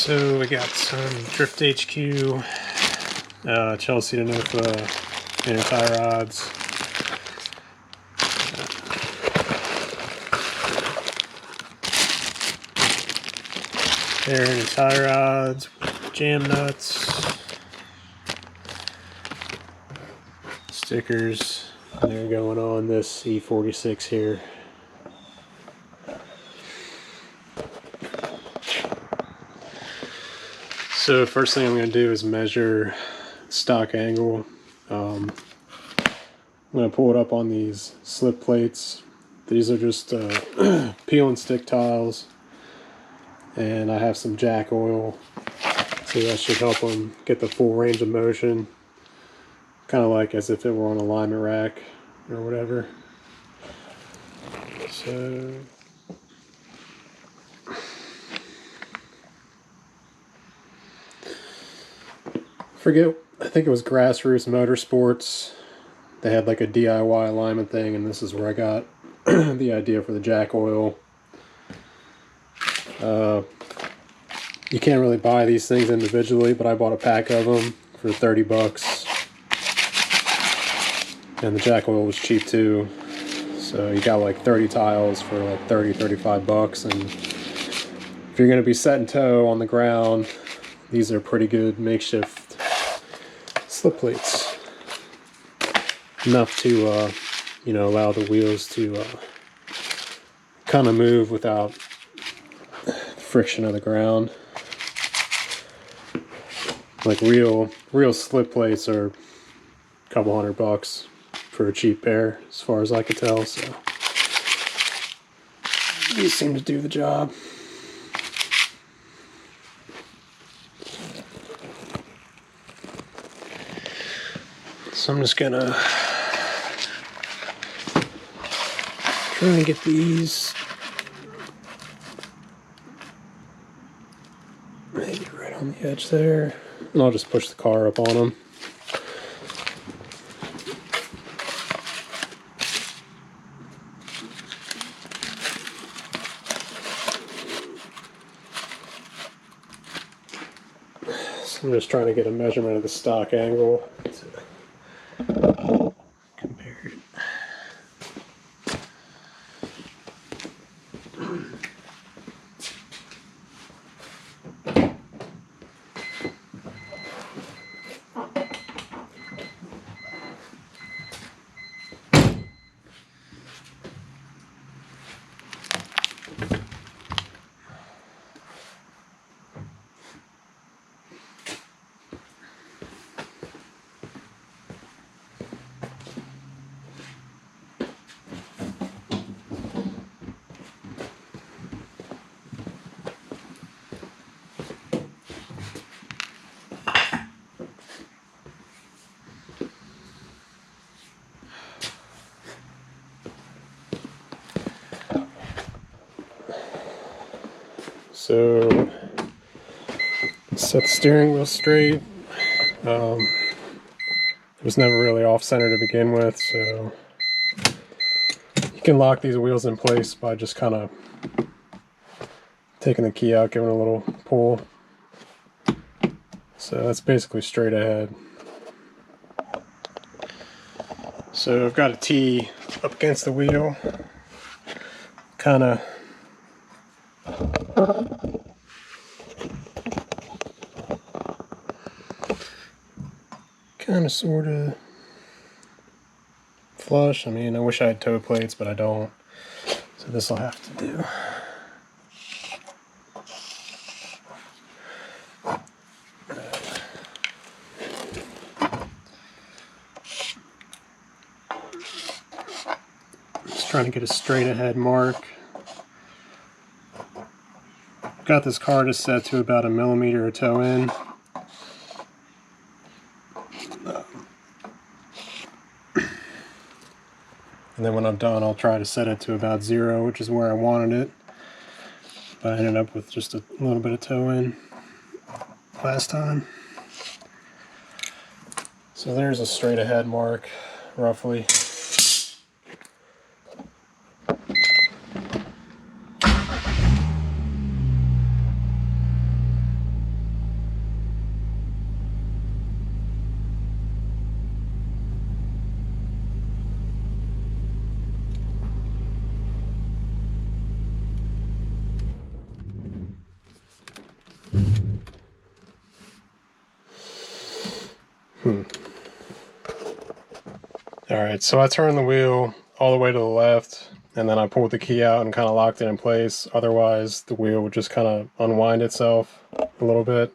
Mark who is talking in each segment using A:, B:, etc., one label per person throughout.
A: So we got some Drift HQ, Chelsea Denofa inner tie rods. They're inner tie rods, jam nuts, stickers, and they're going on this E46 here. So first thing I'm going to do is measure stock angle. I'm going to pull it up on these slip plates. These are just peel and stick tiles, and I have some jack oil, so that should help them get the full range of motion, kind of like as if it were on a alignment rack or whatever. So I think it was Grassroots Motorsports. They had like a DIY alignment thing, and this is where I got the idea for the jack oil. You can't really buy these things individually, but I bought a pack of them for 30 bucks. And the jack oil was cheap too. So you got like 30 tiles for like 35 bucks. And if you're going to be setting toe on the ground, these are pretty good makeshift slip plates. Enough to, allow the wheels to kind of move without friction of the ground. Like real slip plates are a couple $100 for a cheap pair, as far as I could tell. So these seem to do the job. So I'm just gonna try and get these maybe right on the edge there, and I'll just push the car up on them. So I'm just trying to get a measurement of the stock angle to compare it. So set the steering wheel straight. It was never really off-center to begin with, so you can lock these wheels in place by just kind of taking the key out, giving it a little pull. So that's basically straight ahead. So I've got a T up against the wheel, kind of sort of flush. I mean, I wish I had toe plates, but I don't, so this will have to do. Just trying to get a straight ahead mark. Got this car just set to about 1 millimeter of toe in. And then when I'm done, I'll try to set it to about 0, which is where I wanted it. But I ended up with just a little bit of toe in last time. So there's a straight ahead mark, roughly. Alright, so I turned the wheel all the way to the left, and then I pulled the key out and kind of locked it in place. Otherwise, the wheel would just kind of unwind itself a little bit.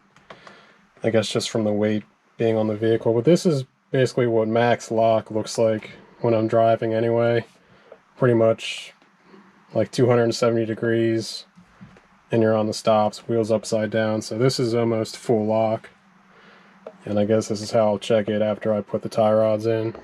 A: I guess just from the weight being on the vehicle. But this is basically what max lock looks like when I'm driving anyway. Pretty much like 270 degrees, and you're on the stops, wheels upside down. So this is almost full lock. And I guess this is how I'll check it after I put the tie rods in.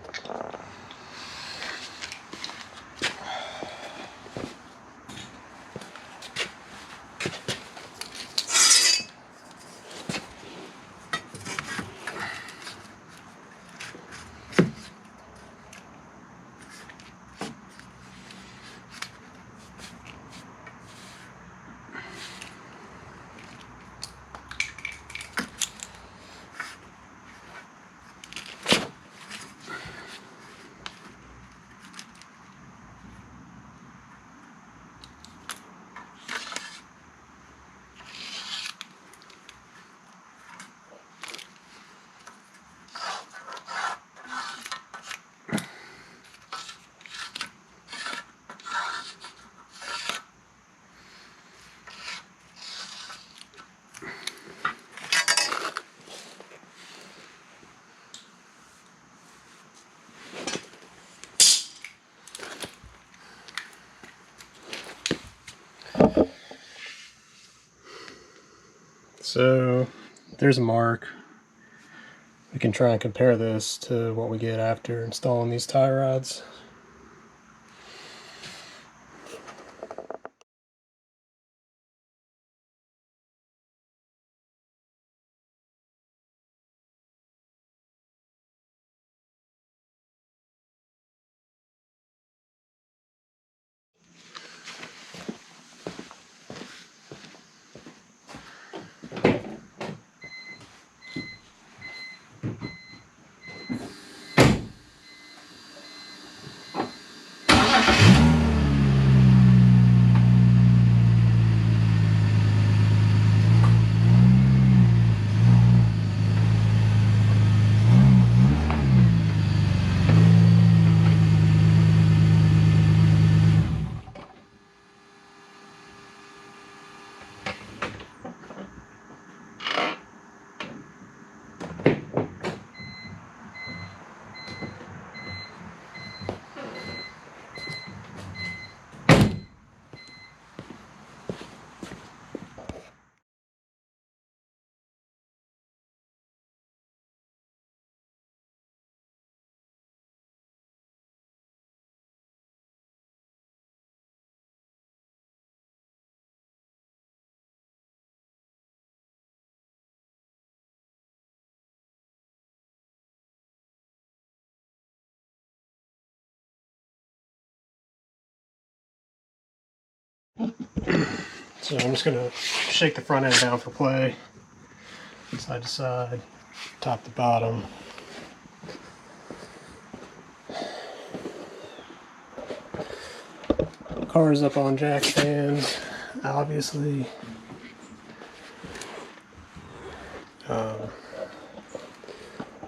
A: So there's a mark. We can try and compare this to what we get after installing these tie rods. So I'm just gonna shake the front end down for play, side to side, top to bottom. Car's up on jack stands, obviously.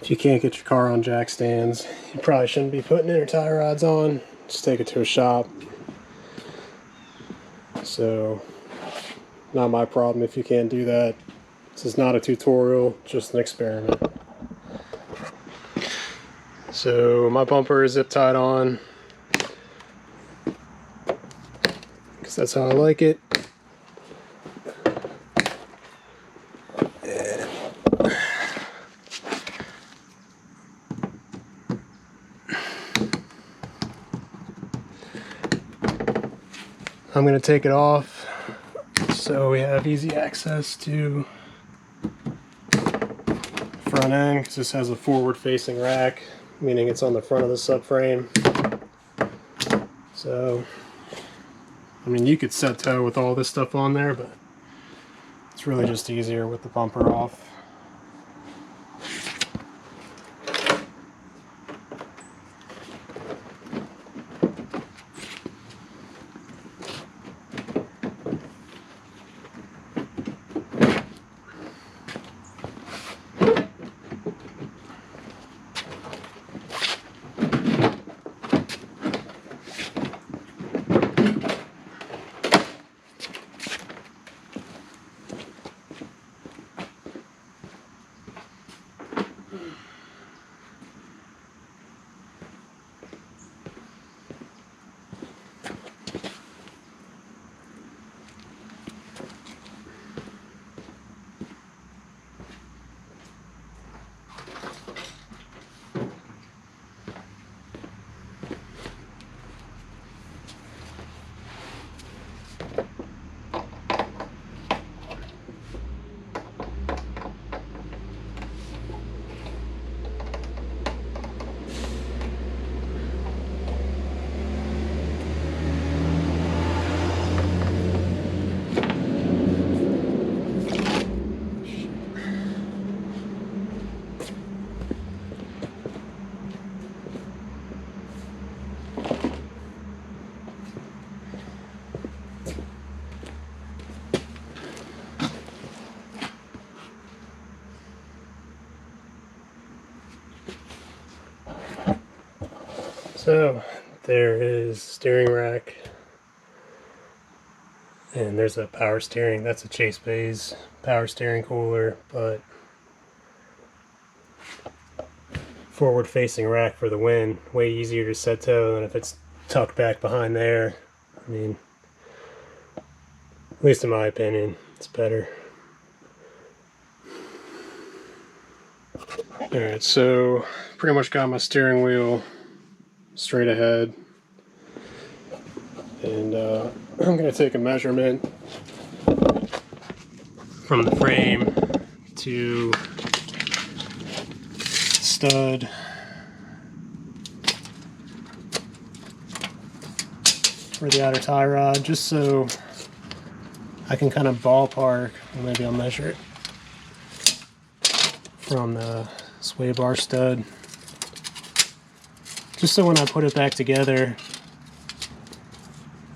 A: If you can't get your car on jack stands, you probably shouldn't be putting inner tie rods on. Just take it to a shop. So, not my problem if you can't do that. This is not a tutorial, just an experiment. So my bumper is zip tied on, because that's how I like it. I'm going to take it off so we have easy access to front end, because this has a forward facing rack, meaning it's on the front of the subframe. So, I mean, you could set tow with all this stuff on there, but it's really just easier with the bumper off. So there is steering rack, and there's a power steering. That's a Chase Bays power steering cooler, but forward facing rack for the win. Way easier to set tow than if it's tucked back behind there. I mean, at least in my opinion, it's better. Alright, so pretty much got my steering wheel straight ahead, and I'm going to take a measurement from the frame to stud for the outer tie rod, just so I can kind of ballpark. Maybe I'll measure it from the sway bar stud, just so when I put it back together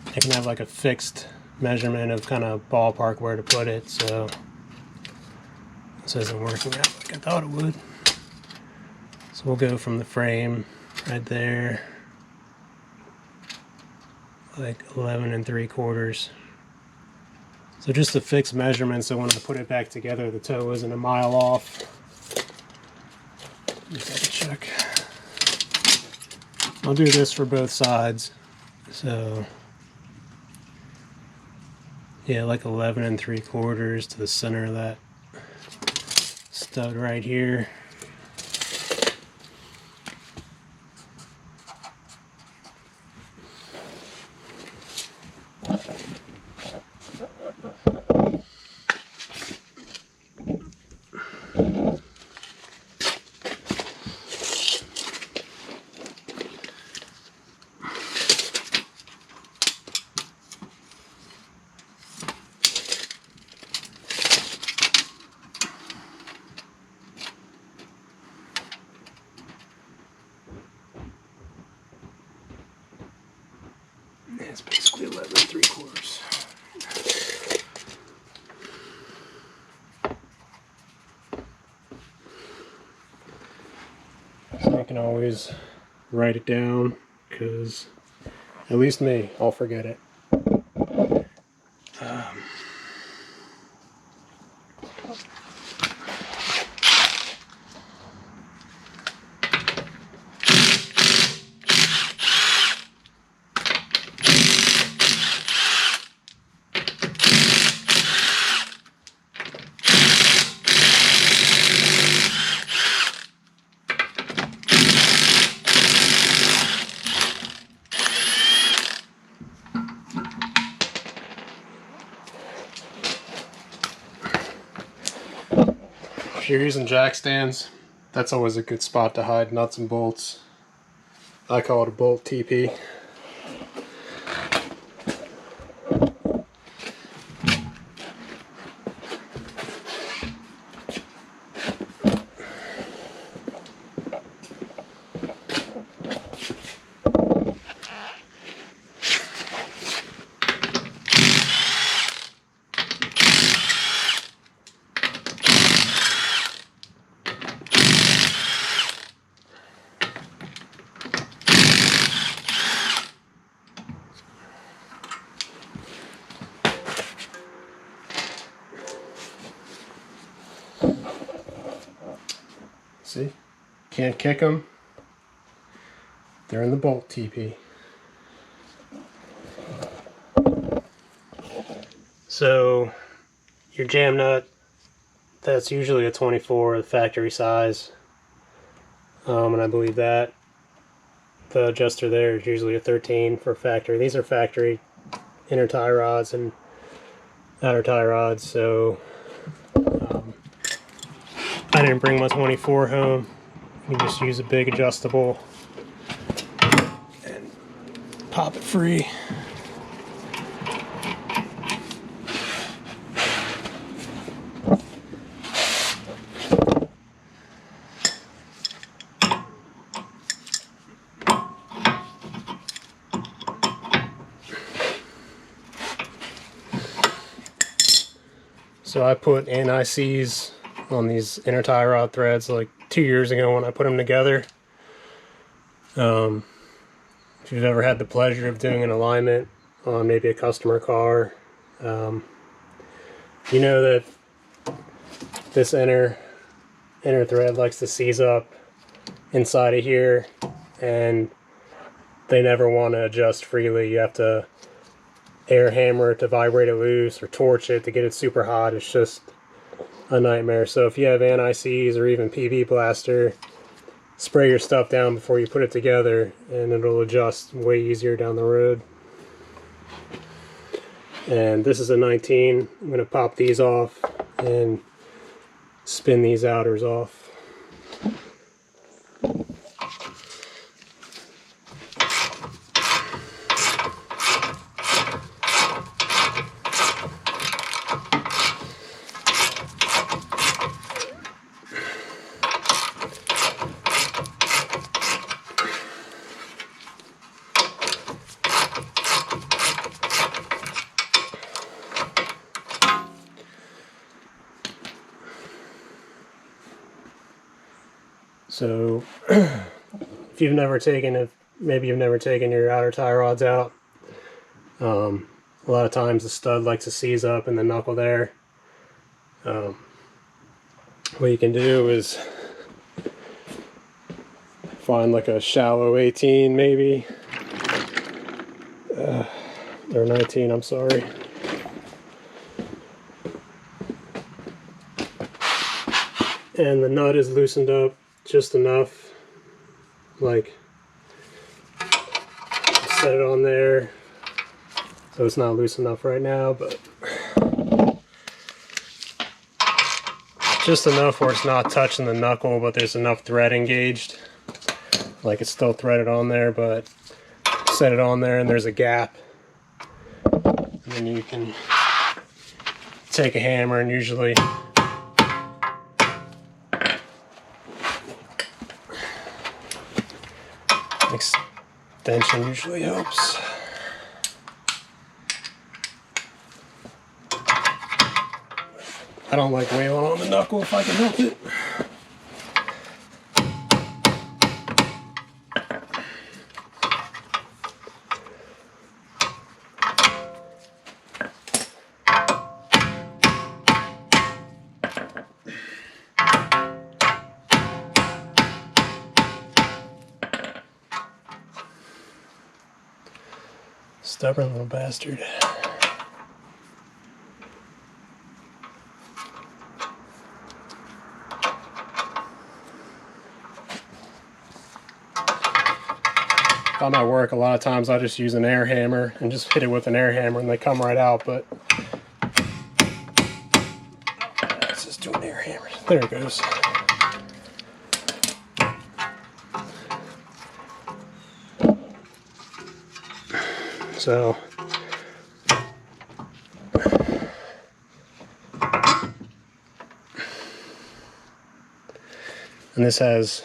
A: I can have like a fixed measurement of kind of ballpark where to put it. So this isn't working out like I thought it would. So we'll go from the frame right there, like 11 3/4. So just a fixed measurement, so when I put it back together the toe isn't a mile off. Just have to check. I'll do this for both sides. So yeah, like 11 3/4 to the center of that stud right here. It's basically 11 3/4. So I can always write it down, because at least me, I'll forget it. If you're using jack stands, that's always a good spot to hide nuts and bolts. I call it a bolt TP. See? Can't kick them. They're in the bolt TP. So your jam nut, that's usually a 24, the factory size. And I believe that the adjuster there is usually a 13 for factory. These are factory inner tie rods and outer tie rods, so I didn't bring my 24 home. You can just use a big adjustable and pop it free. So I put NICs on these inner tie rod threads like 2 years ago when I put them together. if you've ever had the pleasure of doing an alignment on maybe a customer car, you know that this inner thread likes to seize up inside of here, and they never want to adjust freely. You have to air hammer it to vibrate it loose or torch it to get it super hot. It's just a nightmare. So if you have anti-seize or even PV blaster, spray your stuff down before you put it together and it'll adjust way easier down the road. And this is a 19. I'm going to pop these off and spin these outers off. So if you've never taken maybe you've never taken your outer tie rods out, a lot of times the stud likes to seize up in the knuckle there. What you can do is find like a shallow 18 maybe, or 19, I'm sorry. And the nut is loosened up just enough, like set it on there, so it's not loose enough right now, but just enough where it's not touching the knuckle, but there's enough thread engaged, like it's still threaded on there, but set it on there and there's a gap, and then you can take a hammer and usually extension usually helps. I don't like wailing on the knuckle if I can help it. Stubborn little bastard. If I'm at work, a lot of times I just use an air hammer and just hit it with an air hammer and they come right out, but let's just do an air hammer. There it goes. So and this has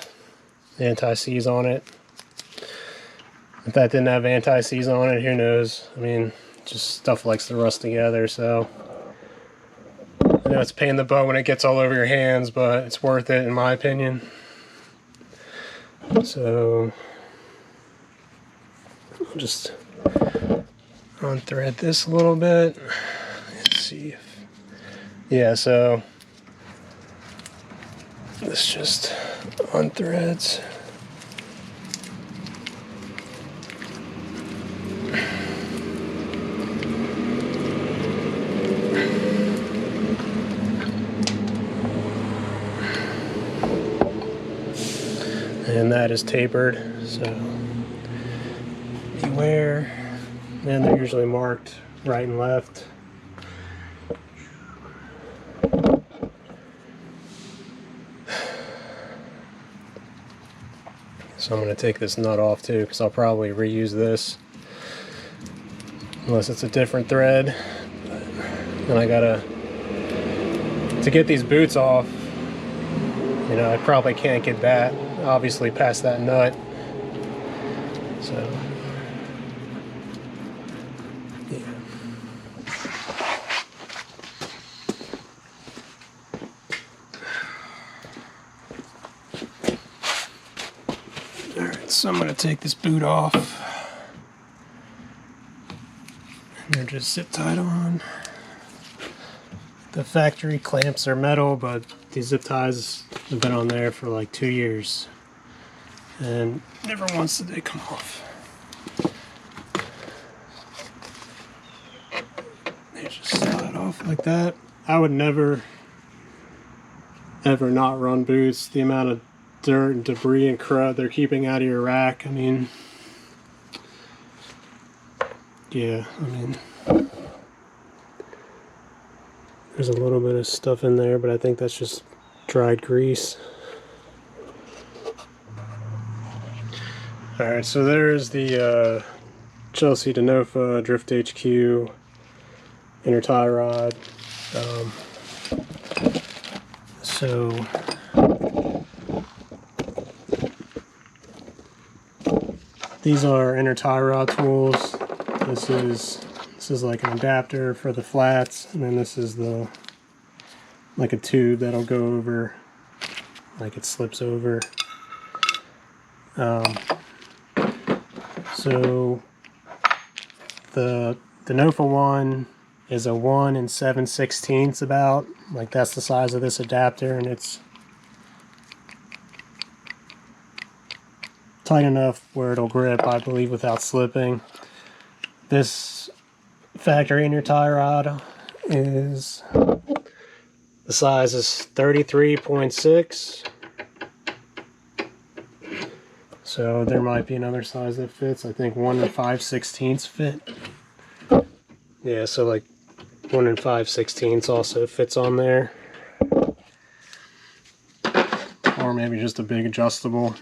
A: anti-seize on it. If that didn't have anti-seize on it, who knows? I mean, just stuff likes to rust together, so I know it's a pain in the butt when it gets all over your hands, but it's worth it in my opinion. So I'll just unthread this a little bit. Let's see if, yeah, so this just unthreads. And that is tapered, so beware. And they're usually marked right and left. So I'm going to take this nut off too, because I'll probably reuse this unless it's a different thread. And I gotta, to get these boots off, you know, I probably can't get that obviously past that nut. So yeah. Alright, so I'm going to take this boot off. just zip tied on. The factory clamps are metal, but these zip ties have been on there for like 2 years. And never once did they come off. They just slide off like that. I would never, ever not run boots. The amount of dirt and debris and crud they're keeping out of your rack, I mean, yeah, I mean, there's a little bit of stuff in there, but I think that's just dried grease. Alright, so there's the Chelsea Denofa Drift HQ inner tie rod. So these are inner tie rod tools. This is like an adapter for the flats, and then this is the like a tube that'll go over, like it slips over. So the Denofa one is a 1 7/16 about, like that's the size of this adapter, and it's tight enough where it'll grip, I believe, without slipping. This factory inner tie rod is, the size is 33.6. So there might be another size that fits. I think 1 5/16 fit. Yeah, so like 1 5/16 also fits on there. Or maybe just a big adjustable.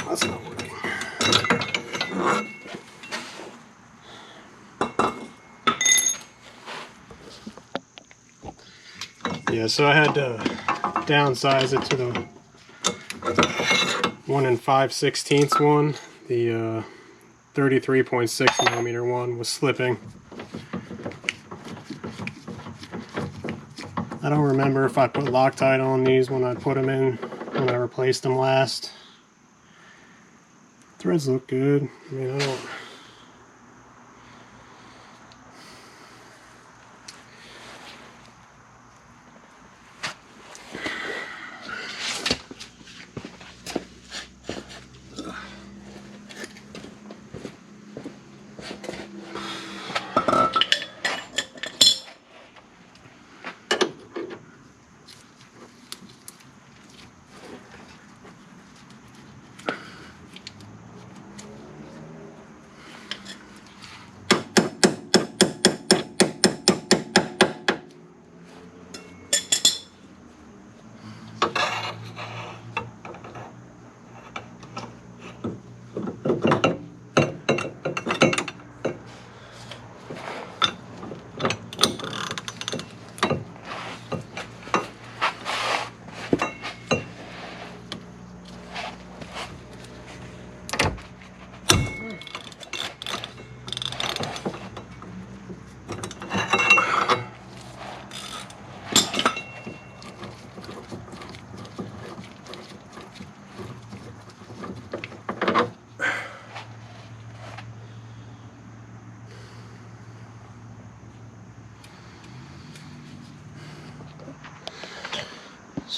A: That's not working. Yeah, so I had to downsize it to the 1 5/16 one. The 33.6mm one was slipping. I don't remember if I put Loctite on these when I put them in, when I replaced them last. Threads look good. I mean, I don't...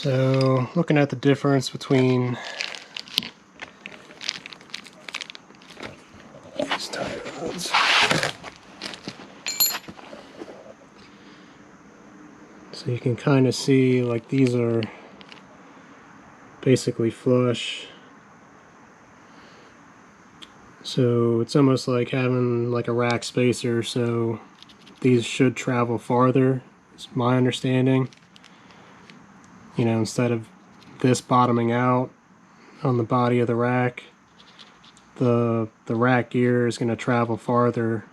A: So looking at the difference between these tie rods. So you can kind of see like these are basically flush. So it's almost like having like a rack spacer, so these should travel farther, is my understanding. You know, instead of this bottoming out on the body of the rack, the rack gear is going to travel farther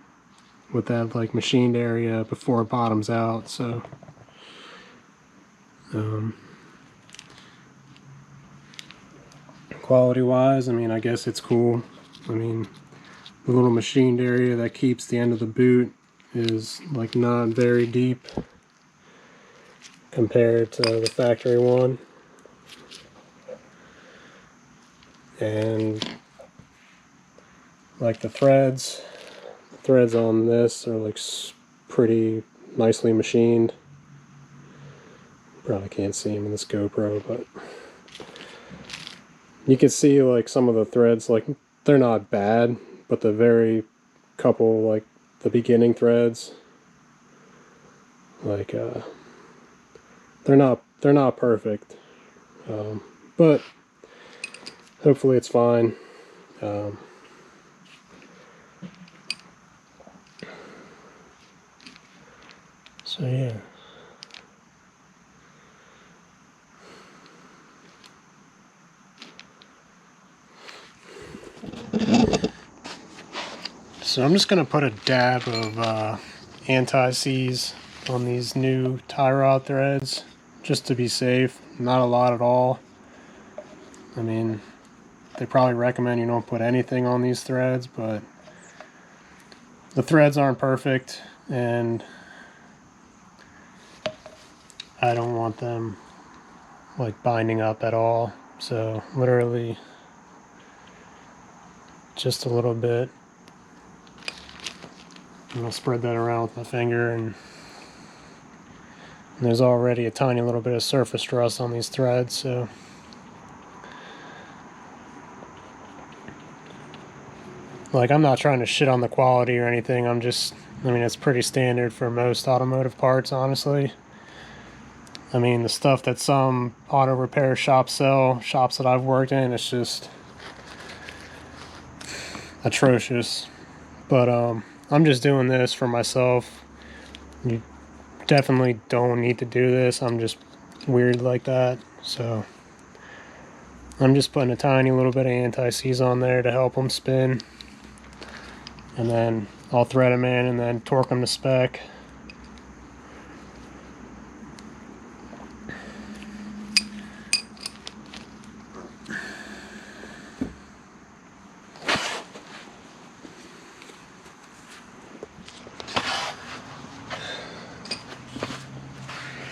A: with that like machined area before it bottoms out. So quality wise, I mean, I guess it's cool. I mean, the little machined area that keeps the end of the boot is like not very deep compared to the factory one. And like the threads on this are like pretty nicely machined. Probably can't see them in this GoPro, but you can see like some of the threads, like they're not bad, but the very couple, like the beginning threads, like they're not perfect, but hopefully it's fine. So yeah. So I'm just going to put a dab of anti-seize on these new tie rod threads, just to be safe. Not a lot at all. I mean, they probably recommend you don't put anything on these threads, but the threads aren't perfect, and I don't want them like binding up at all. So literally just a little bit. And I'll spread that around with my finger, and there's already a tiny little bit of surface rust on these threads, so like I'm not trying to shit on the quality or anything. I mean, it's pretty standard for most automotive parts, honestly. I mean, the stuff that some auto repair shops sell, shops that I've worked in, it's just atrocious. But I'm just doing this for myself. You definitely don't need to do this. I'm just weird like that. So I'm just putting a tiny little bit of anti-seize on there to help them spin. And then I'll thread them in and then torque them to spec.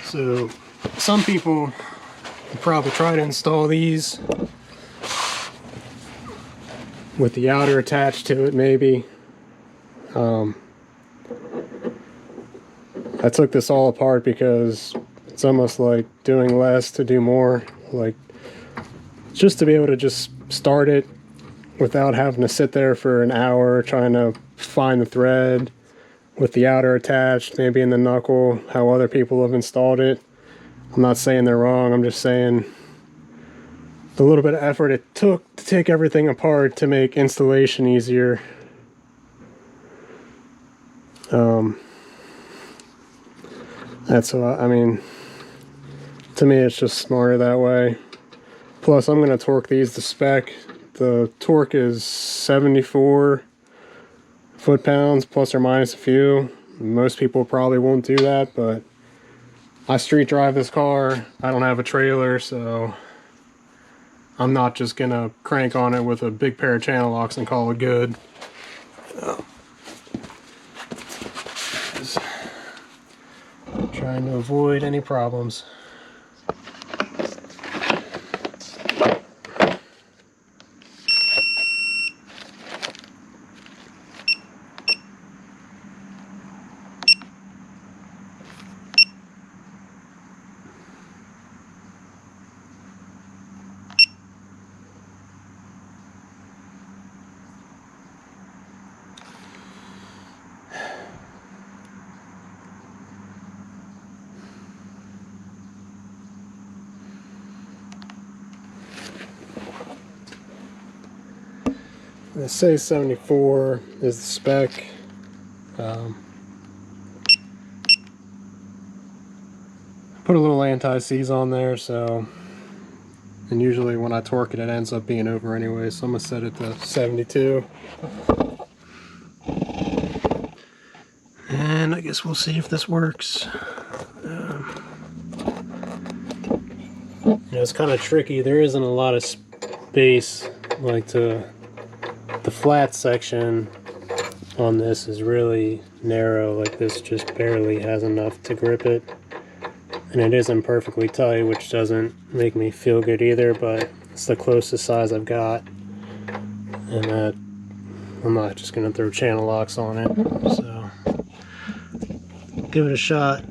A: So some people will probably try to install these with the outer attached to it, maybe. I took this all apart because it's almost like doing less to do more, like just to be able to just start it without having to sit there for an hour trying to find the thread with the outer attached, maybe in the knuckle, how other people have installed it. I'm not saying they're wrong, I'm just saying the little bit of effort it took to take everything apart to make installation easier. That's what I mean, to me it's just smarter that way. Plus I'm going to torque these to spec. The torque is 74 foot-pounds plus or minus a few. Most people probably won't do that, but I street drive this car. I don't have a trailer, so I'm not just going to crank on it with a big pair of channel locks and call it good. Just trying to avoid any problems. They say 74 is the spec. Put a little anti-seize on there, so, and usually when I torque it, it ends up being over anyway, so I'm going to set it to 72. And I guess we'll see if this works. It's kind of tricky. There isn't a lot of space, like the flat section on this is really narrow. Like this just barely has enough to grip it. And it isn't perfectly tight, which doesn't make me feel good either, but it's the closest size I've got. And I'm not just going to throw channel locks on it. So, give it a shot,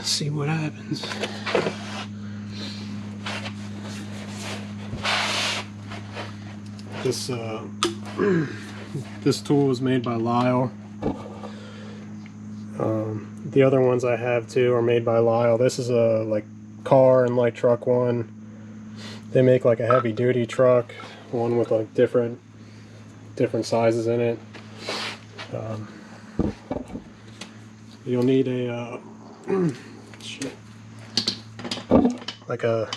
A: see what happens. This tool was made by Lyle. The other ones I have too are made by Lyle. This is a like car and light truck one. They make like a heavy duty truck, one with like different sizes in it. You'll need a like a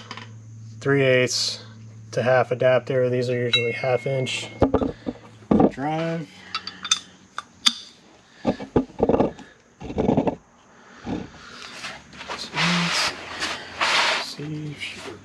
A: 3/8 to 1/2 adapter. These are usually 1/2 inch. Drive. See if she works.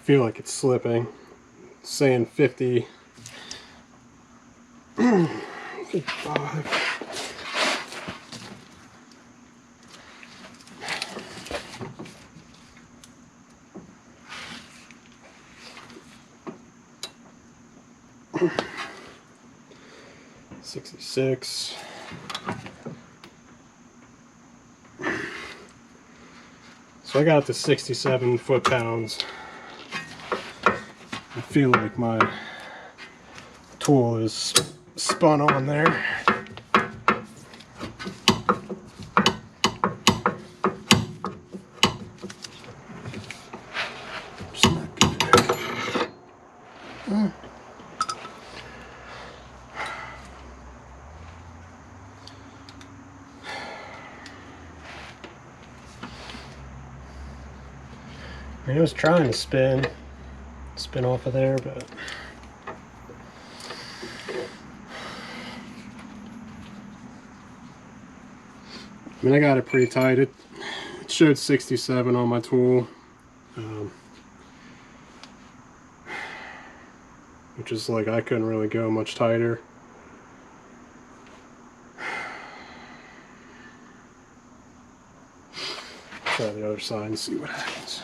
A: Feel like it's slipping. It's saying 50. 55. $66. So I got to 67 foot-pounds. I feel like my tool is spun on there. It's not good. I was trying to spin off of there, but I mean, I got it pretty tight. It showed 67 on my tool, which is like I couldn't really go much tighter. Try the other side and see what happens.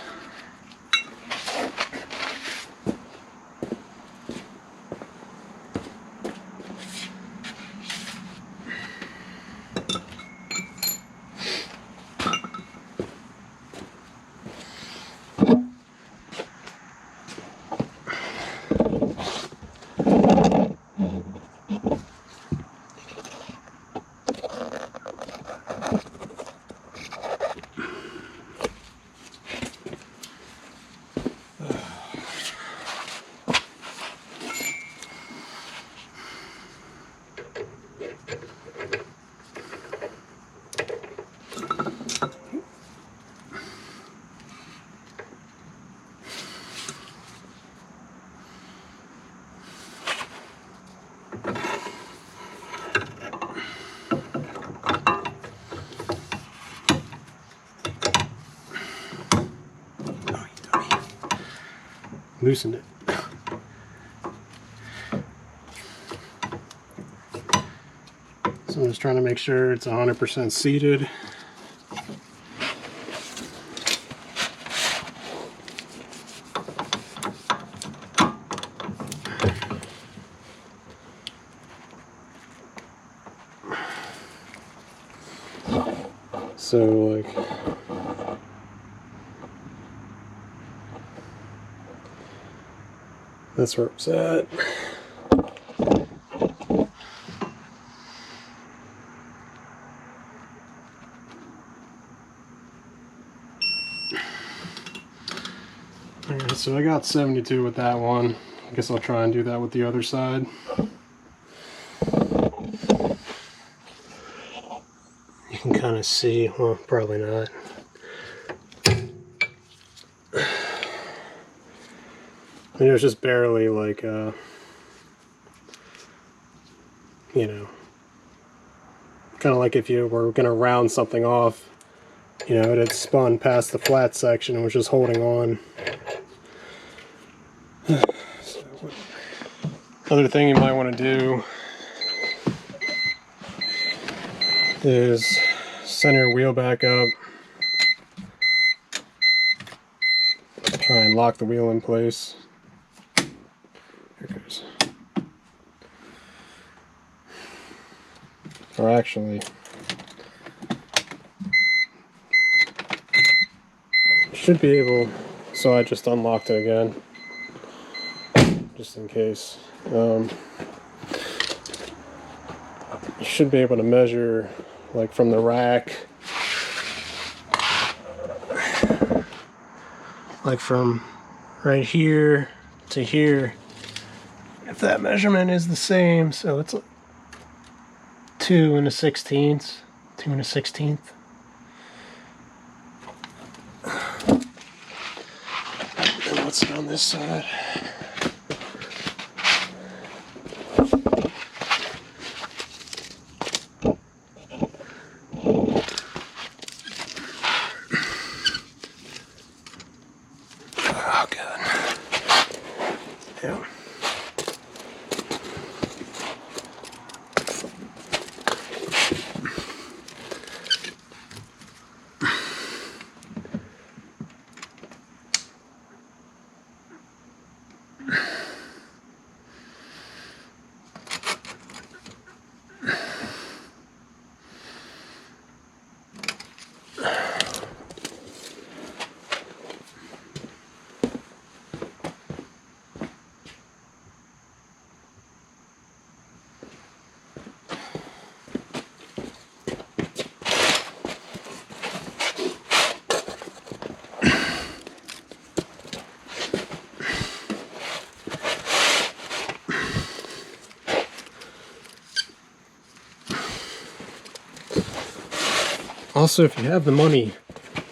A: Loosened it. So I'm just trying to make sure it's 100% seated. So like that's where it's at. Alright, so I got 72 with that one. I guess I'll try and do that with the other side. You can kind of see, well, probably not. I mean, it was just barely like, you know, kind of like if you were going to round something off, you know, it had spun past the flat section and was just holding on. So, other thing you might want to do is center your wheel back up. Try and lock the wheel in place. Here it goes. Or actually, should be able, so I just unlocked it again, just in case. You should be able to measure, like from the rack, like from right here to here, if that measurement is the same. So it's 2 1/16, 2 1/16. And what's it on this side? Oh, God. Yeah. Also, if you have the money,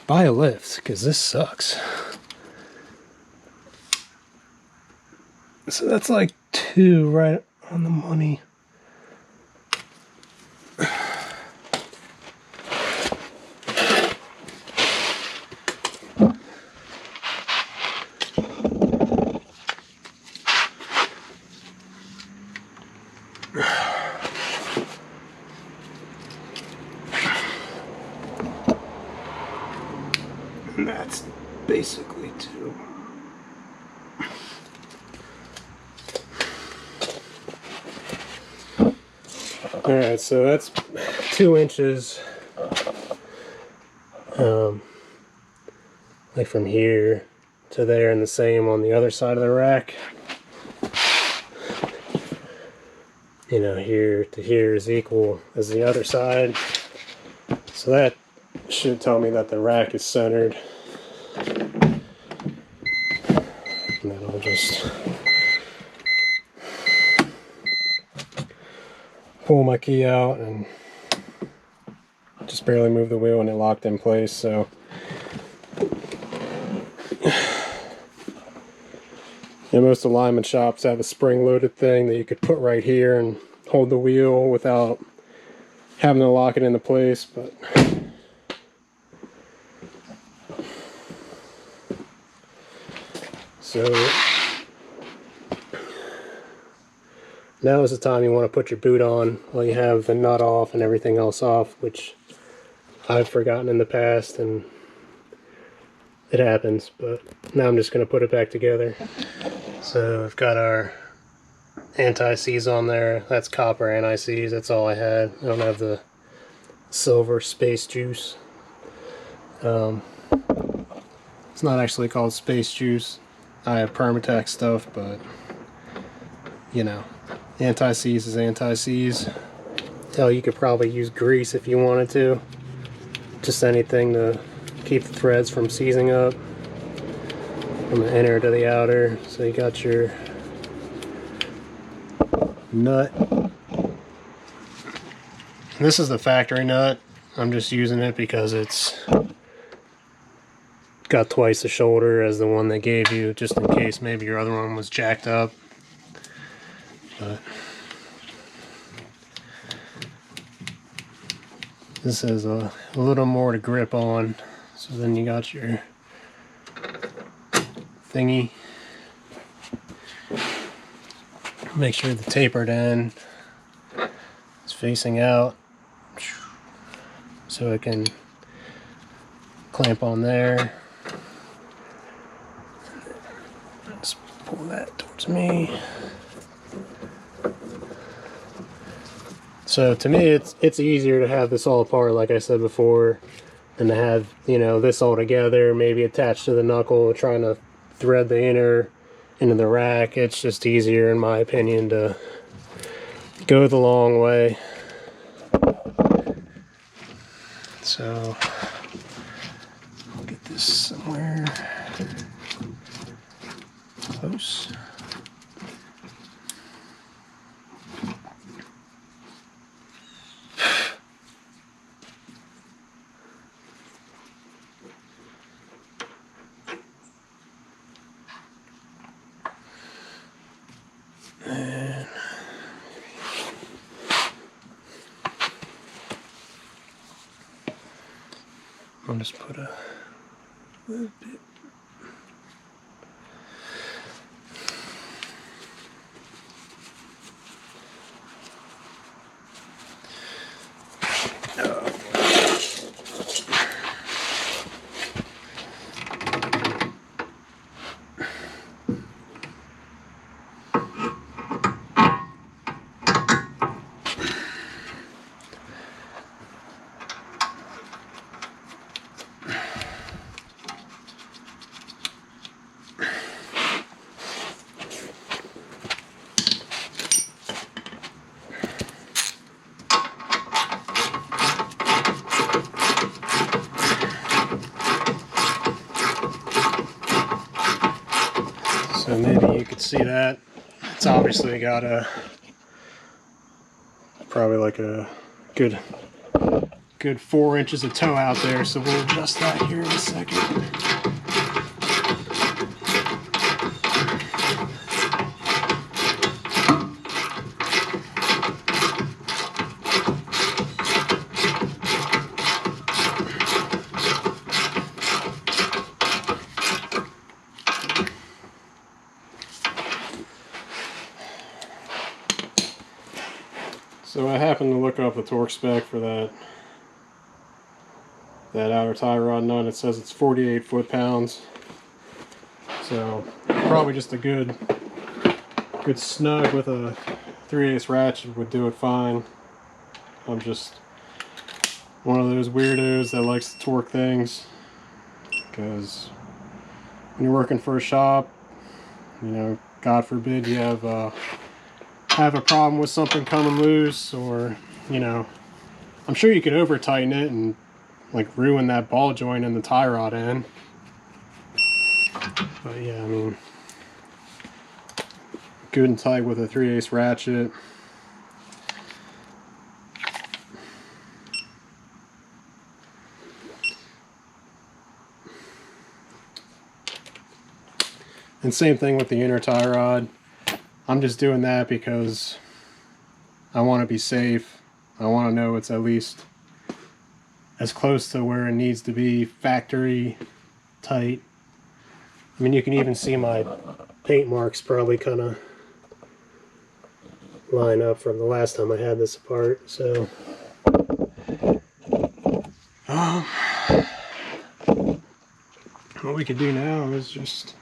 A: buy a lift, because this sucks. So that's like 2 right on the money. And that's basically 2. Alright, so that's 2 inches, like from here to there, and the same on the other side of the rack. You know, here to here is equal as the other side. So that should tell me that the rack is centered. And then I'll just pull my key out and just barely move the wheel and it locked in place. So most alignment shops have a spring-loaded thing that you could put right here and hold the wheel without having to lock it into place, but so now is the time you want to put your boot on while you have the nut off and everything else off, which I've forgotten in the past, and it happens, but now I'm just going to put it back together. So we've got our anti-seize on there. That's copper anti-seize. That's all I had. I don't have the silver space juice. It's not actually called space juice. I have Permatex stuff, but you know, anti-seize is anti-seize. Hell, you could probably use grease if you wanted to. Just anything to keep the threads from seizing up from the inner to the outer. So you got your nut. This is the factory nut. I'm just using it because it's got twice the shoulder as the one they gave you, just in case maybe your other one was jacked up. But this has a little more to grip on. So then you got your thingy. Make sure the tapered end is facing out so it can clamp on there. Just pull that towards me. So to me, it's easier to have this all apart, like I said before, than to have, you know, this all together, maybe attached to the knuckle, trying to thread the inner into the rack. It's just easier, in my opinion, to go the long way. So I'll get this somewhere close. And I'll just put a little bit. So maybe you could see that. It's obviously got a probably like a good 4 inches of toe out there, so we'll adjust that here in a second. So I happened to look up the torque spec for that outer tie rod nut. It says it's 48 foot-pounds. So probably just a good snug with a 3/8 ratchet would do it fine. I'm just one of those weirdos that likes to torque things, because when you're working for a shop, you know, God forbid you have a problem with something coming loose, or, you know, I'm sure you could over tighten it and like ruin that ball joint in the tie rod end. But yeah, I mean, good and tight with a 3/8 ratchet. And same thing with the inner tie rod. I'm just doing that because I want to be safe. I want to know it's at least as close to where it needs to be, factory tight. I mean, you can even see my paint marks probably kind of line up from the last time I had this apart. So what we could do now is just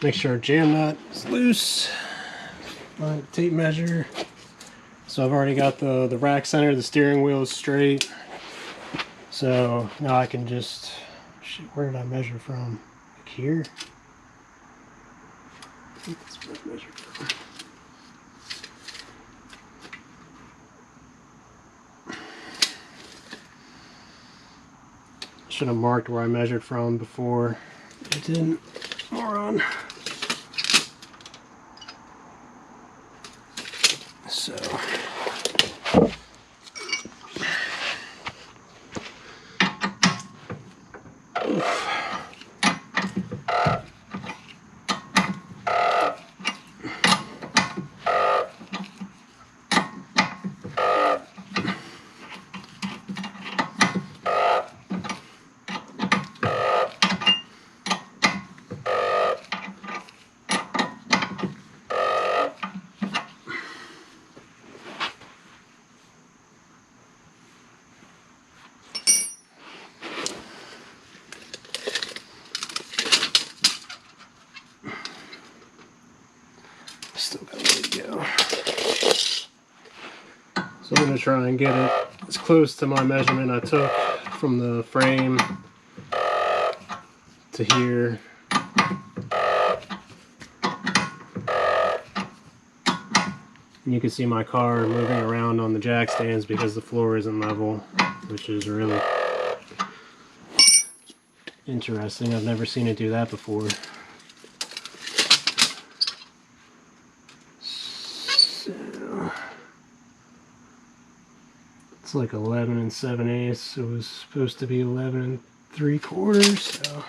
A: make sure our jam nut is loose. My tape measure. So I've already got the rack center, the steering wheel is straight. So now I can just, shit, where did I measure from? Like here? I think that's where I measured from. Should have marked where I measured from before. I didn't. Moron. So. Oof. Still got a way to go. So I'm going to try and get it as close to my measurement I took from the frame to here. And you can see my car moving around on the jack stands because the floor isn't level, which is really interesting. I've never seen it do that before. It's like 11 7/8. It was supposed to be 11 3/4. So.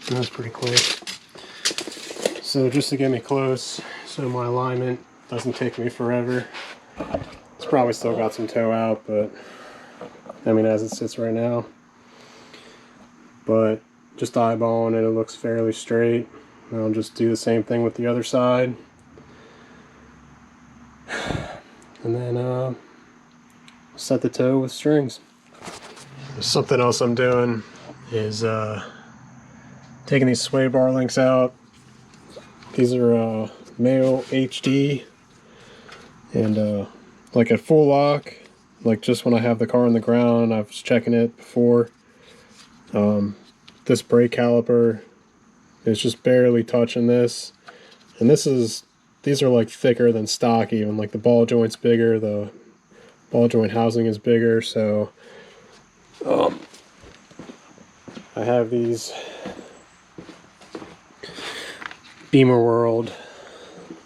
A: That's pretty quick. So just to get me close, so my alignment doesn't take me forever. It's probably still got some toe out, but I mean as it sits right now. But just eyeballing it, it looks fairly straight. I'll just do the same thing with the other side. And then set the toe with strings. Something else I'm doing is taking these sway bar links out. These are male HD, and like at full lock, like just when I have the car on the ground, I was checking it before. This brake caliper is just barely touching this, and these are like thicker than stock even. Like the ball joint's bigger, the ball joint housing is bigger, so I have these Beamer World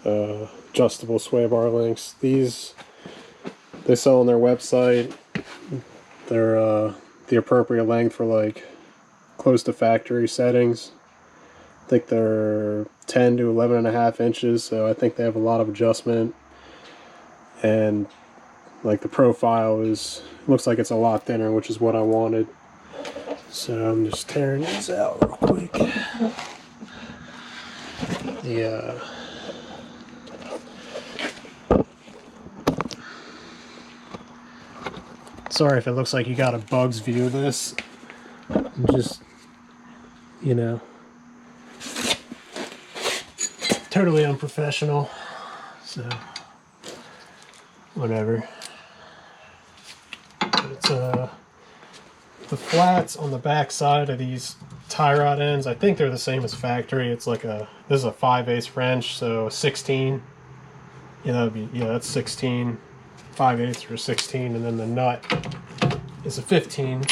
A: adjustable sway bar links. These they sell on their website. They're the appropriate length for like close to factory settings. I think they're 10 to 11.5 inches, so I think they have a lot of adjustment, and like the profile looks like it's a lot thinner, which is what I wanted. So I'm just tearing these out real quick. Sorry if it looks like you got a bug's view of this. I'm just, you know, totally unprofessional. So, whatever. Put It's the flats on the back side of these tie rod ends, I think they're the same as factory. It's like this is a 5/8 wrench, so 16. Yeah, that'd be, yeah, that's 16. 5/8 or 16, and then the nut is a 15.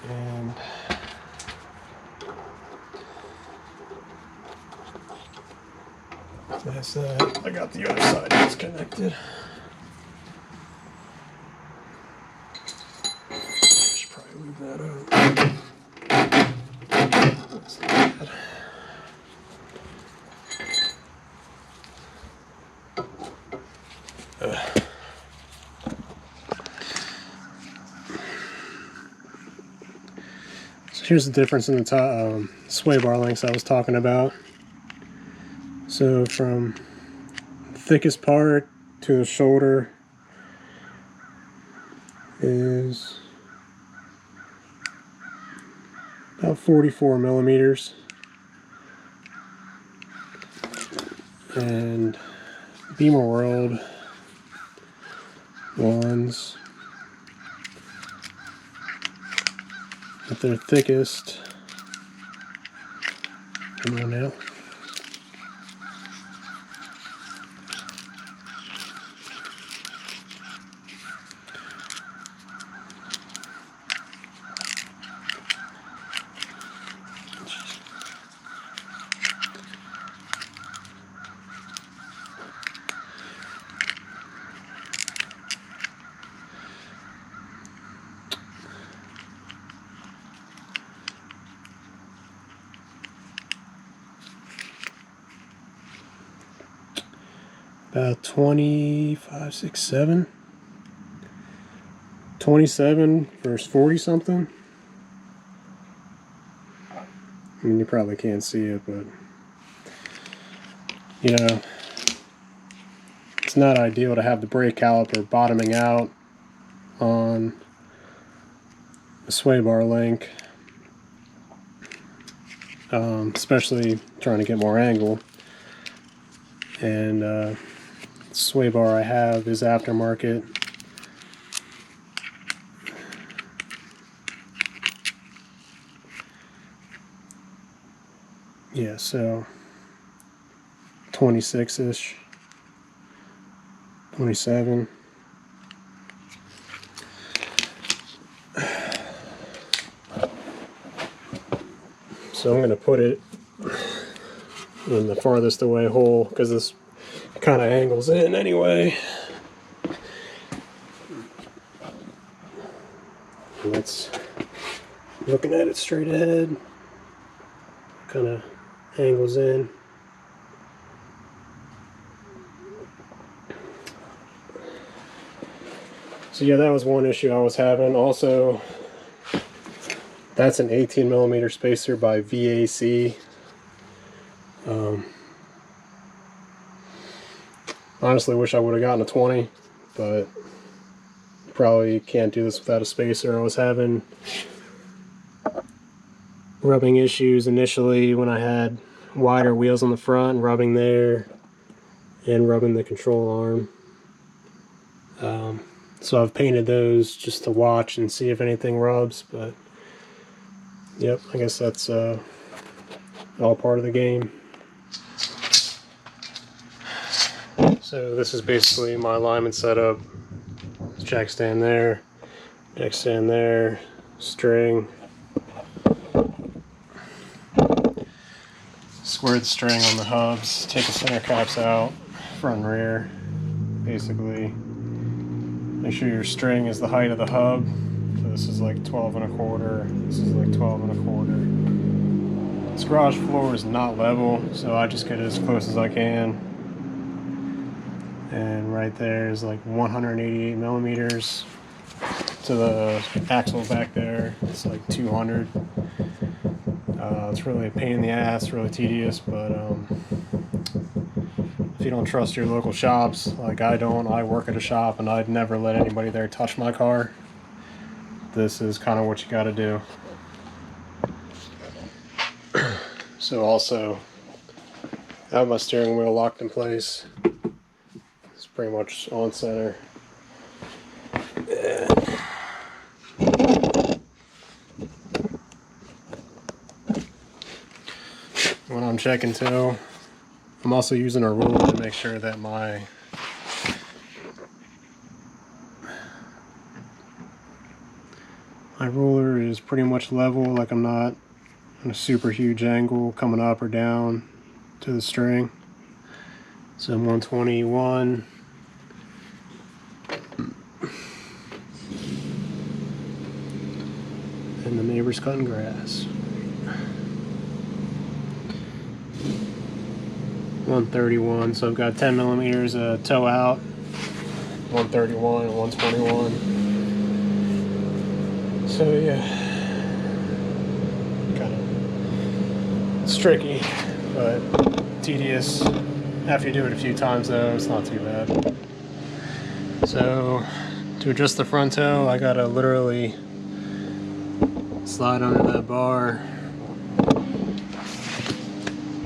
A: And that's that. I got the other side disconnected. Should probably leave that out. That's not bad. So here's the difference in the sway bar lengths I was talking about. So from the thickest part to the shoulder is about 44 millimeters. And Beamer World ones at their thickest. Come on now. About 25, 6, 7. 27 versus 40 something. I mean, you probably can't see it, but you know, it's not ideal to have the brake caliper bottoming out on a sway bar link, especially trying to get more angle. And the sway bar I have is aftermarket. Yeah, so 26-ish, 27. So I'm going to put it in the farthest away hole because this kind of angles in anyway. And that's looking at it straight ahead. Kind of angles in. So yeah, that was one issue I was having. Also, that's an 18 millimeter spacer by VAC. Honestly wish I would have gotten a 20, but probably can't do this without a spacer. I was having rubbing issues initially when I had wider wheels on the front, rubbing there and rubbing the control arm. So I've painted those just to watch and see if anything rubs, but yep, I guess that's all part of the game. So this is basically my alignment setup. Jack stand there, jack stand there, string. Square the string on the hubs, take the center caps out, front and rear, basically. Make sure your string is the height of the hub. So this is like 12 1/4, this is like 12 1/4. This garage floor is not level, so I just get it as close as I can. And right there is like 188 millimeters to the axle back there. It's like 200. It's really a pain in the ass, really tedious, but if you don't trust your local shops, like I don't, I work at a shop and I'd never let anybody there touch my car. This is kind of what you got to do. So also, I have my steering wheel locked in place. It's pretty much on center. When I'm checking toe, I'm also using a ruler to make sure that my ruler is pretty much level, like I'm not in a super huge angle coming up or down to the string. So I'm 121. And the neighbor's cutting grass. 131, so I've got 10 millimeters toe out. 131 and 121. So yeah, it's tricky, but tedious. After you do it a few times though, it's not too bad. So to adjust the front toe, I gotta literally slide under that bar.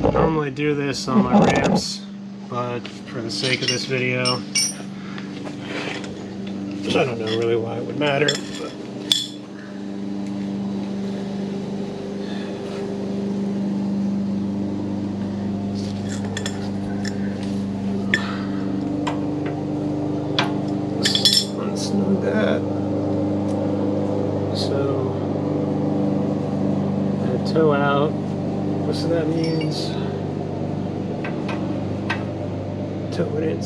A: I normally do this on my ramps, but for the sake of this video, I don't know really why it would matter, but unsnug that. So toe out. So that means toe it in.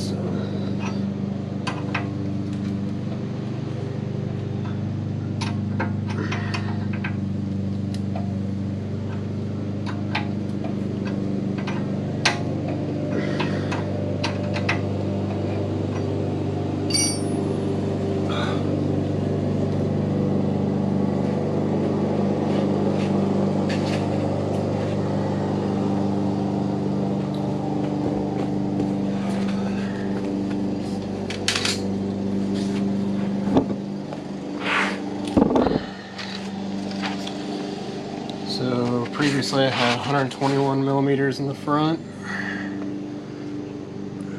A: So previously I had 121 millimeters in the front.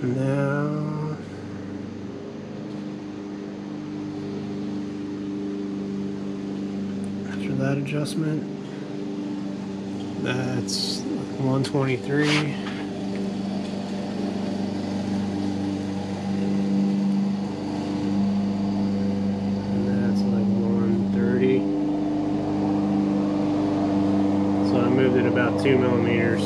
A: Now after that adjustment, that's 123. Moved it about 2 millimeters.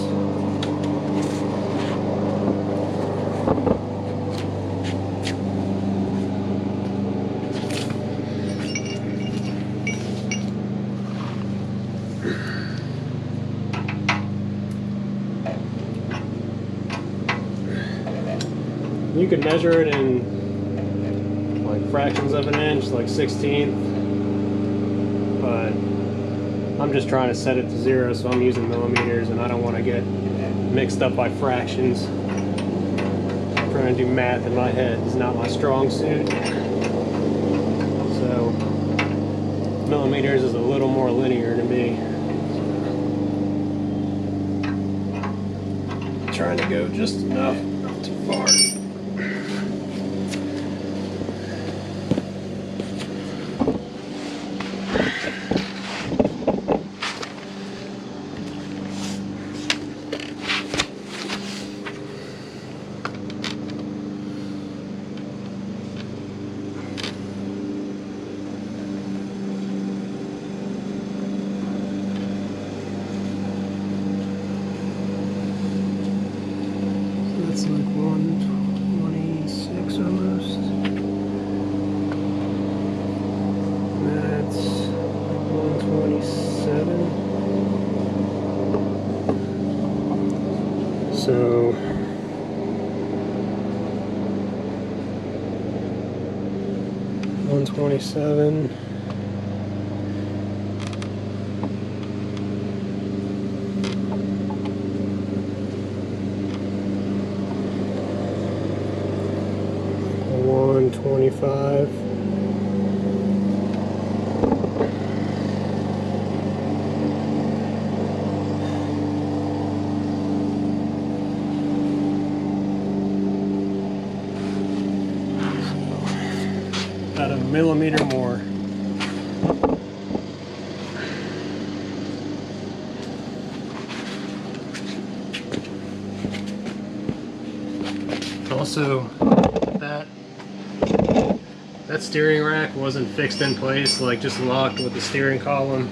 A: You could measure it in like fractions of an inch, like 1/16, but I'm just trying to set it to 0, so I'm using millimeters, and I don't want to get mixed up by fractions. Trying to do math in my head is not my strong suit. So millimeters is a little more linear to me. Trying to go just enough, not too far. That's like 126 almost. That's 127. So 127. $125. about a millimeter more. Also, that steering rack wasn't fixed in place, like just locked with the steering column.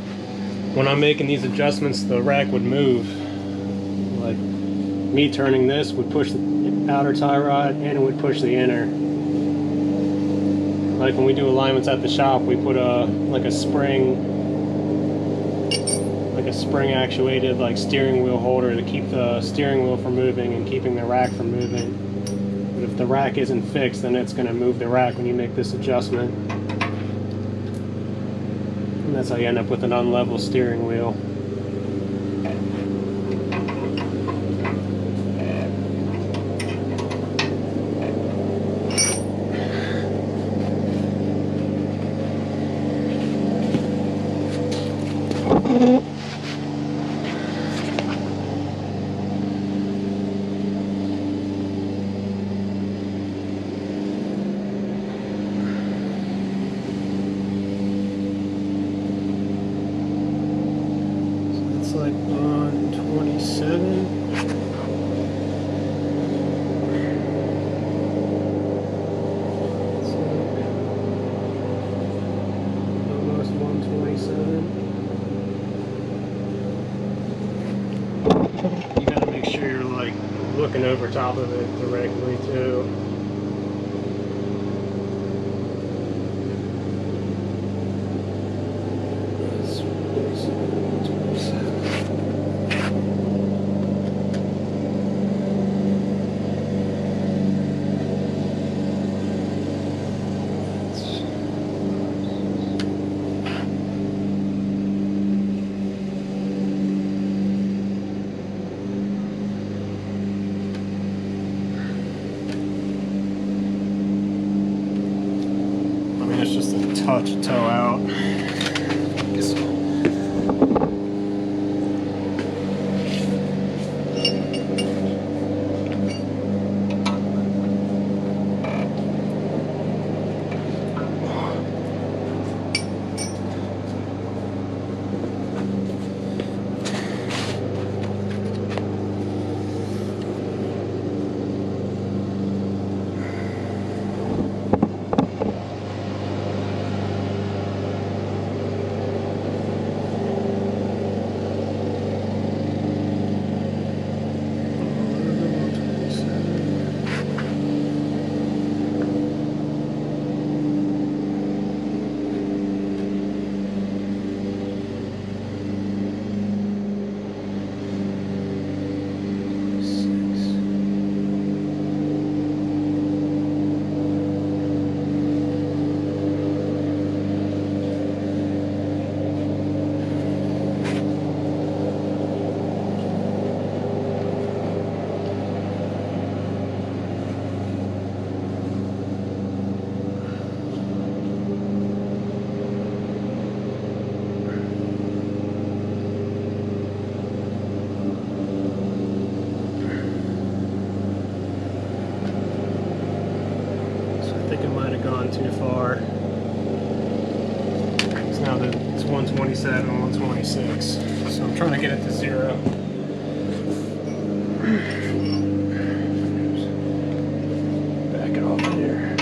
A: When I'm making these adjustments, the rack would move. Like me turning this would push the outer tie rod and it would push the inner. Like when we do alignments at the shop, we put like a spring actuated like steering wheel holder to keep the steering wheel from moving and keeping the rack from moving. But if the rack isn't fixed, then it's going to move the rack when you make this adjustment. And that's how you end up with an unlevel steering wheel. Like 127. Almost 127. You gotta make sure you're like looking over top of it directly too. It's just a touch of toe out. Gone too far. It's now that it's 127, 126. So I'm trying to get it to 0. Back it off here.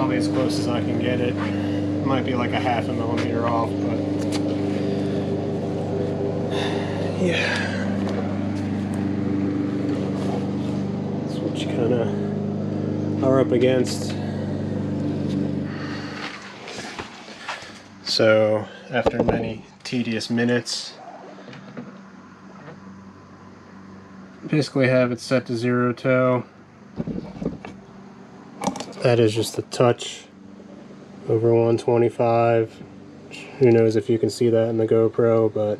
A: probably as close as I can get it. It might be like a 1/2 millimeter off, but yeah. That's what you kind of are up against. So after many tedious minutes, basically have it set to 0 toe. That is just a touch over 125. Who knows if you can see that in the GoPro, but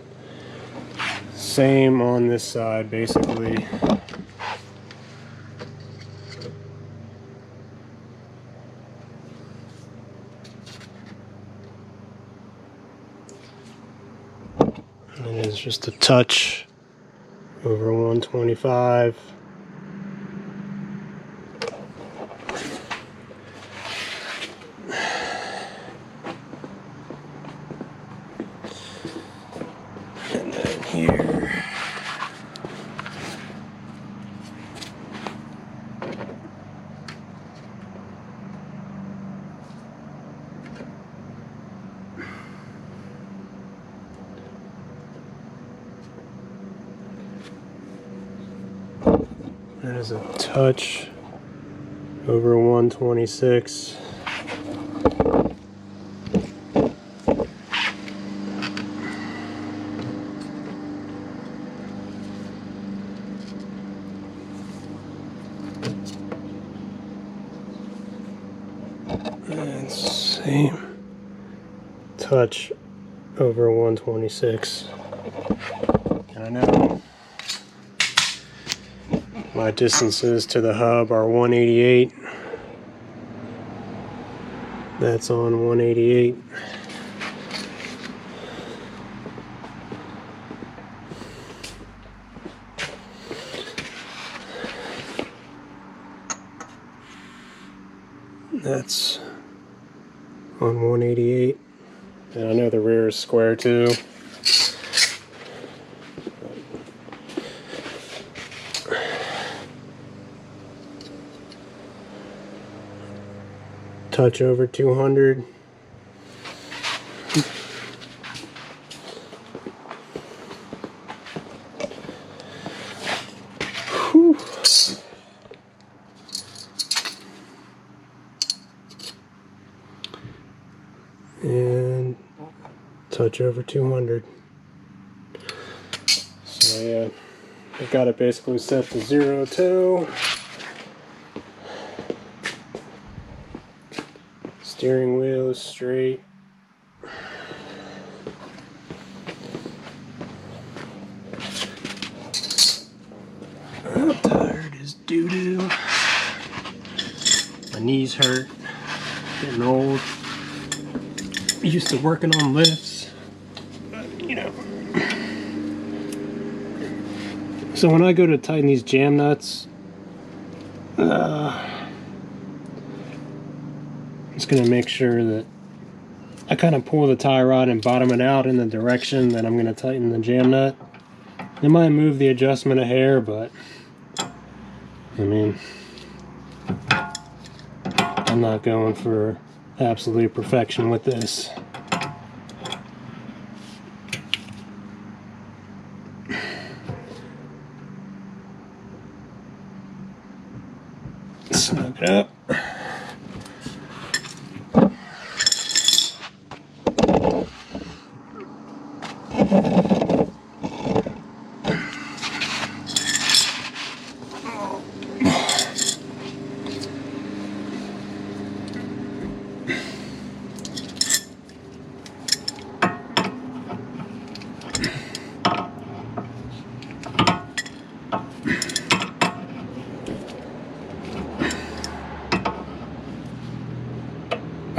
A: same on this side basically. It is just a touch over 125. And then here. That is a touch over 126. And same touch over 126. And I know my distances to the hub are 188. That's on 188. That's on 188. And I know the rear is square too. Touch over 200. Whew. And touch over 200. So yeah, I've got it basically set to 0 toe. Steering wheel is straight. I'm tired as doo-doo. My knees hurt. Getting old. Used to working on lifts. But, you know. So when I go to tighten these jam nuts, just going to make sure that I kind of pull the tie rod and bottom it out in the direction that I'm going to tighten the jam nut. It might move the adjustment a hair, but I mean, I'm not going for absolute perfection with this. Snug it up.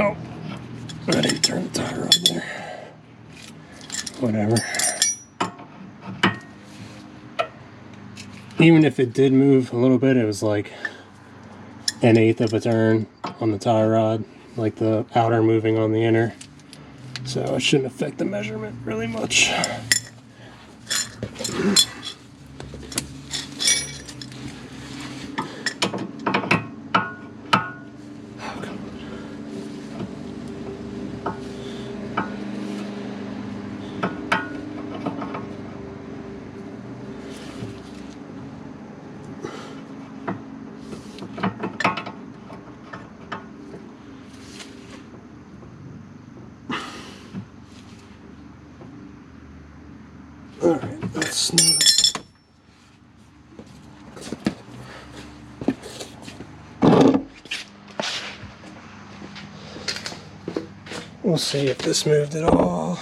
A: Oh, I didn't turn the tire on there. Whatever. Even if it did move a little bit, it was like 1/8 of a turn on the tie rod, like the outer moving on the inner. So it shouldn't affect the measurement really much. snug. We'll see if this moved at all.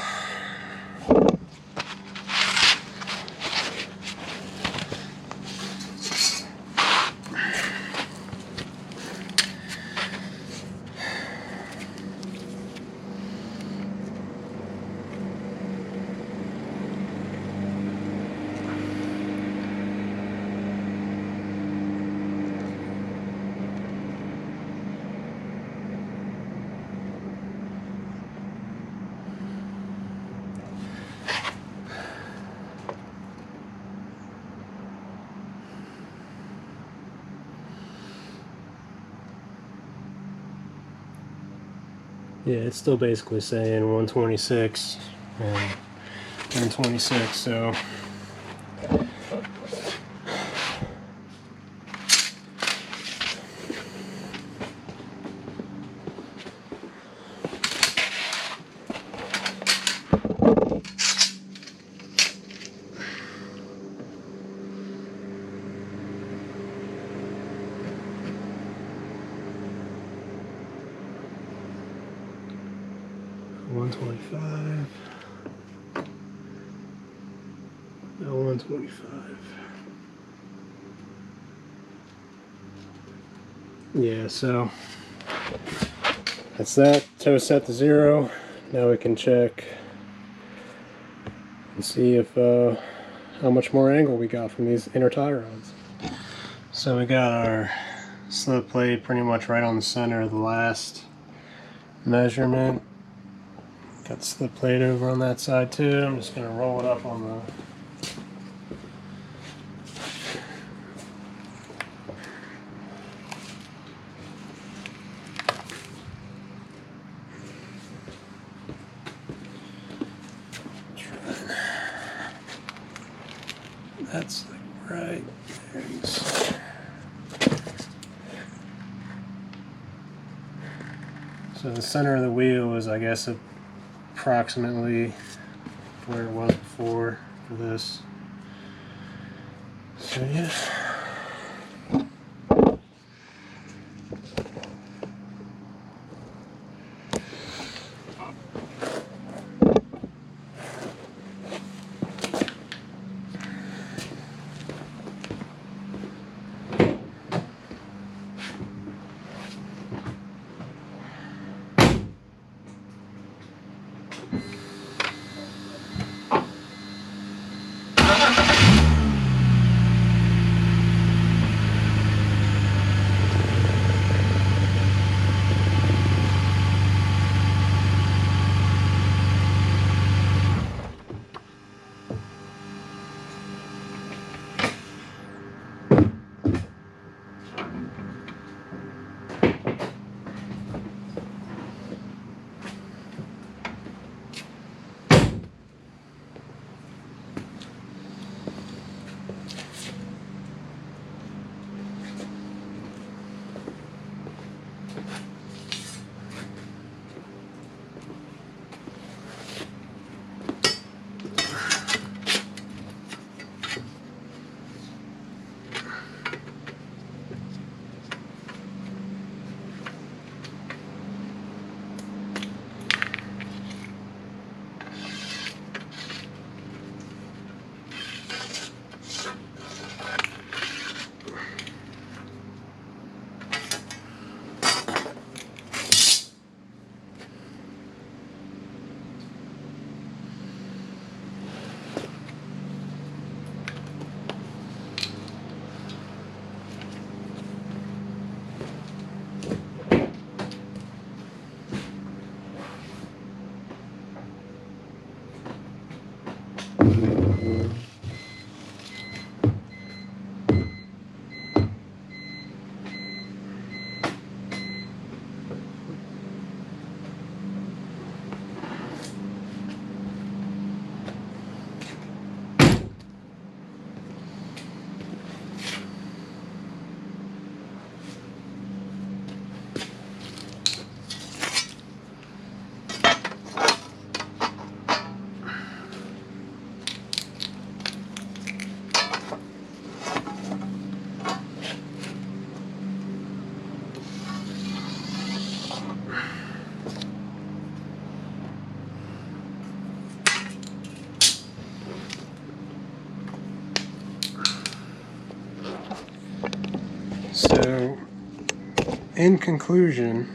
A: Yeah, it's still basically saying 126 and 126, so $125. No, $125. Yeah, so that's that. Toe set to 0. Now we can check and see if how much more angle we got from these inner tie rods. So we got our slip plate pretty much right on the center of the last measurement. Got the slip plate over on that side too. I'm just going to roll it up on the that's like right there. You can see. So the center of the wheel is, I guess, approximately where it was before for this. So yeah. So, in conclusion,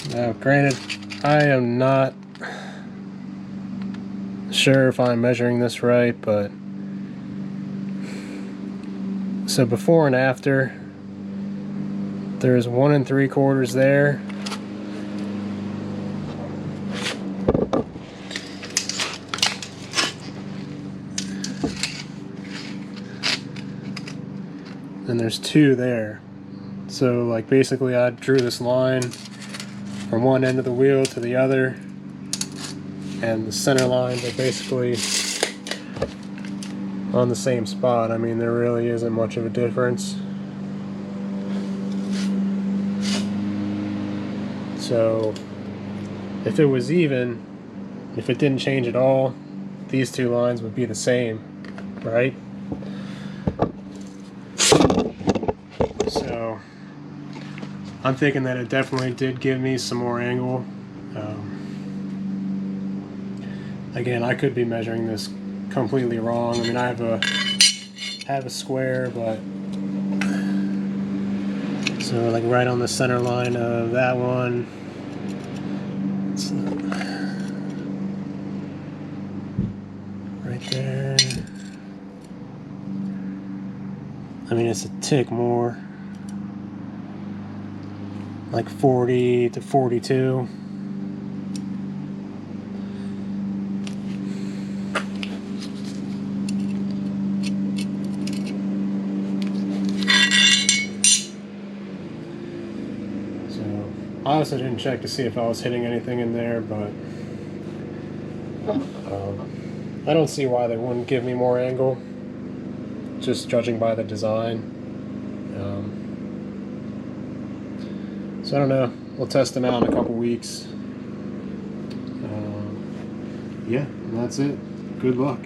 A: now granted, I am not sure if I'm measuring this right, but so before and after, there's 1 3/4 there. And there's 2 there. So like basically I drew this line from one end of the wheel to the other, and the center lines are basically on the same spot. I mean, there really isn't much of a difference. So if it was even, if it didn't change at all, these 2 lines would be the same, right? So I'm thinking that it definitely did give me some more angle. Again, I could be measuring this completely wrong. I mean, I have a square, but so like right on the center line of that one. It's right there. I mean, it's a tick more, like 40 to 42. I also didn't check to see if I was hitting anything in there, but I don't see why they wouldn't give me more angle, just judging by the design. So I don't know. We'll test them out in a couple weeks. Yeah, and that's it. Good luck.